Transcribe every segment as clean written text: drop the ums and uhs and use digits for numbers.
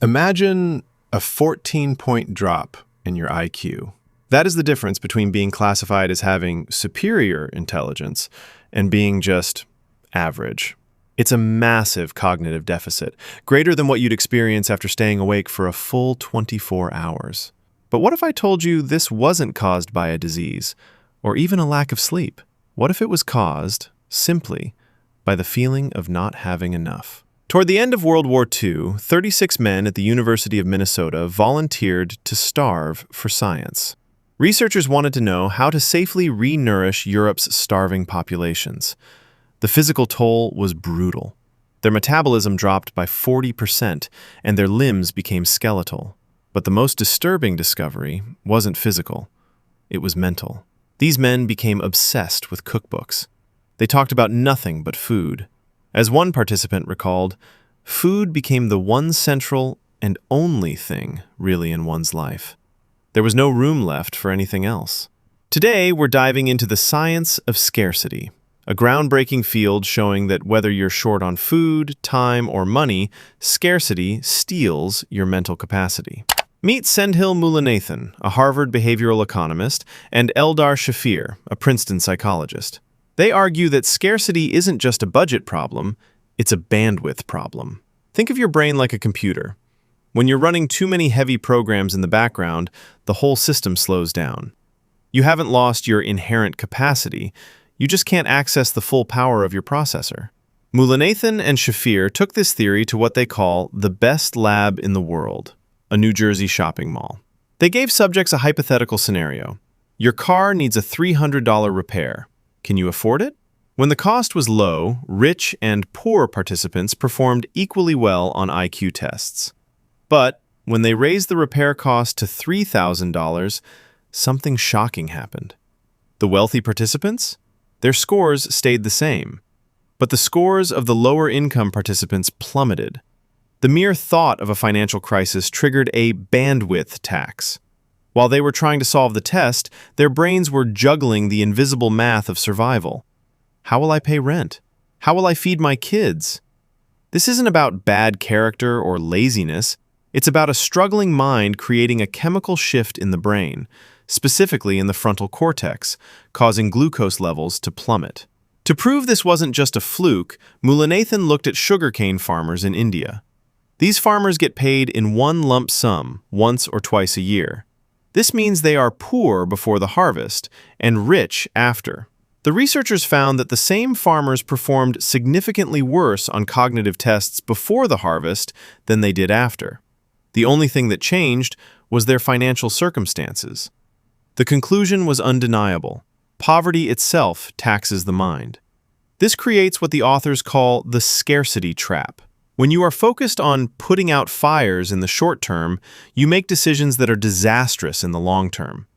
Imagine a 14-point drop in your IQ. That is the difference between being classified as having superior intelligence and being just average. It's a massive cognitive deficit, greater than what you'd experience after staying awake for a full 24 hours. But what if I told you this wasn't caused by a disease, or even a lack of sleep? What if it was caused, simply, by the feeling of not having enough? Toward the end of World War II, 36 men at the University of Minnesota volunteered to starve for science. Researchers wanted to know how to safely re-nourish Europe's starving populations. The physical toll was brutal. Their metabolism dropped by 40%, and their limbs became skeletal. But the most disturbing discovery wasn't physical. It was mental. These men became obsessed with cookbooks. They talked about nothing but food. As one participant recalled, food became the one central and only thing really in one's life. There was no room left for anything else. Today, we're diving into the science of scarcity, a groundbreaking field showing that whether you're short on food, time, or money, scarcity steals your mental capacity. Meet Sendhil Mullainathan, a Harvard behavioral economist, and Eldar Shafir, a Princeton psychologist. They argue that scarcity isn't just a budget problem, it's a bandwidth problem. Think of your brain like a computer. When you're running too many heavy programs in the background, the whole system slows down. You haven't lost your inherent capacity, you just can't access the full power of your processor. Mullainathan and Shafir took this theory to what they call the best lab in the world, a New Jersey shopping mall. They gave subjects a hypothetical scenario. Your car needs a $300 repair. Can you afford it? When the cost was low, rich and poor participants performed equally well on IQ tests. But when they raised the repair cost to $3,000, something shocking happened. The wealthy participants? Their scores stayed the same. But the scores of the lower income participants plummeted. The mere thought of a financial crisis triggered a bandwidth tax. While they were trying to solve the test, their brains were juggling the invisible math of survival. How will I pay rent? How will I feed my kids? This isn't about bad character or laziness. It's about a struggling mind creating a chemical shift in the brain, specifically in the frontal cortex, causing glucose levels to plummet. To prove this wasn't just a fluke, Mullainathan looked at sugarcane farmers in India. These farmers get paid in one lump sum, once or twice a year. This means they are poor before the harvest and rich after. The researchers found that the same farmers performed significantly worse on cognitive tests before the harvest than they did after. The only thing that changed was their financial circumstances. The conclusion was undeniable. Poverty itself taxes the mind. This creates what the authors call the scarcity trap. When you are focused on putting out fires in the short term, you make decisions that are disastrous in the long term.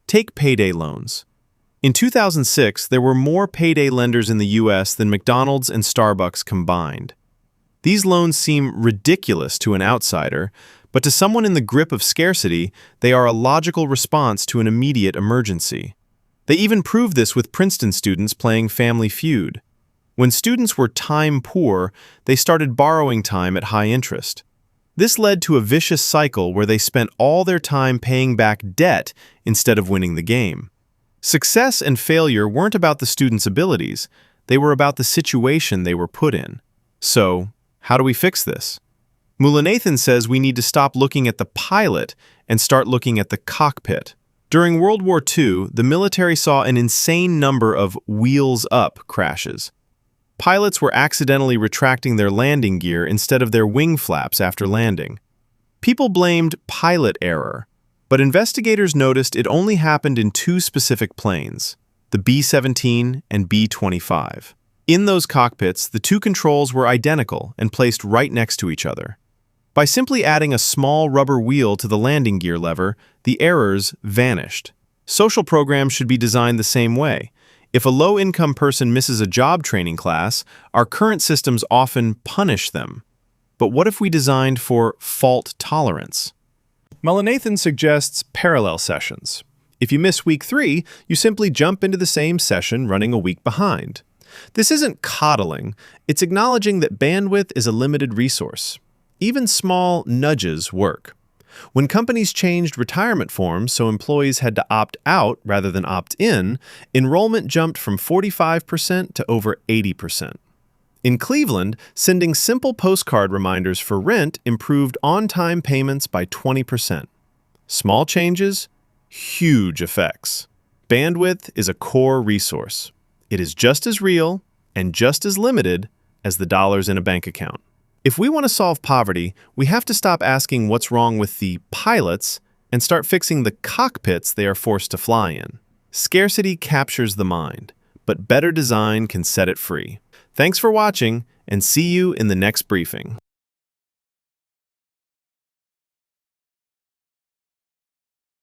Take payday loans. In 2006, there were more payday lenders in the U.S. than McDonald's and Starbucks combined. These loans seem ridiculous to an outsider, but to someone in the grip of scarcity, they are a logical response to an immediate emergency. They even proved this with Princeton students playing Family Feud. When students were time poor, they started borrowing time at high interest. This led to a vicious cycle where they spent all their time paying back debt instead of winning the game. Success and failure weren't about the students' abilities, they were about the situation they were put in. So, how do we fix this? Mullainathan says we need to stop looking at the pilot and start looking at the cockpit. During World War II, the military saw an insane number of wheels up crashes. Pilots were accidentally retracting their landing gear instead of their wing flaps after landing. People blamed pilot error, but investigators noticed it only happened in two specific planes, the B-17 and B-25. In those cockpits, the two controls were identical and placed right next to each other. By simply adding a small rubber wheel to the landing gear lever, the errors vanished. Social programs should be designed the same way. If a low-income person misses a job training class, our current systems often punish them. But what if we designed for fault tolerance? Mullainathan suggests parallel sessions. If you miss week 3, you simply jump into the same session running a week behind. This isn't coddling, it's acknowledging that bandwidth is a limited resource. Even small nudges work. When companies changed retirement forms so employees had to opt out rather than opt in, enrollment jumped from 45% to over 80%. In Cleveland, sending simple postcard reminders for rent improved on-time payments by 20%. Small changes, huge effects. Bandwidth is a core resource. It is just as real and just as limited as the dollars in a bank account. If we want to solve poverty, we have to stop asking what's wrong with the pilots and start fixing the cockpits they are forced to fly in. Scarcity captures the mind, but better design can set it free. Thanks for watching, and see you in the next briefing.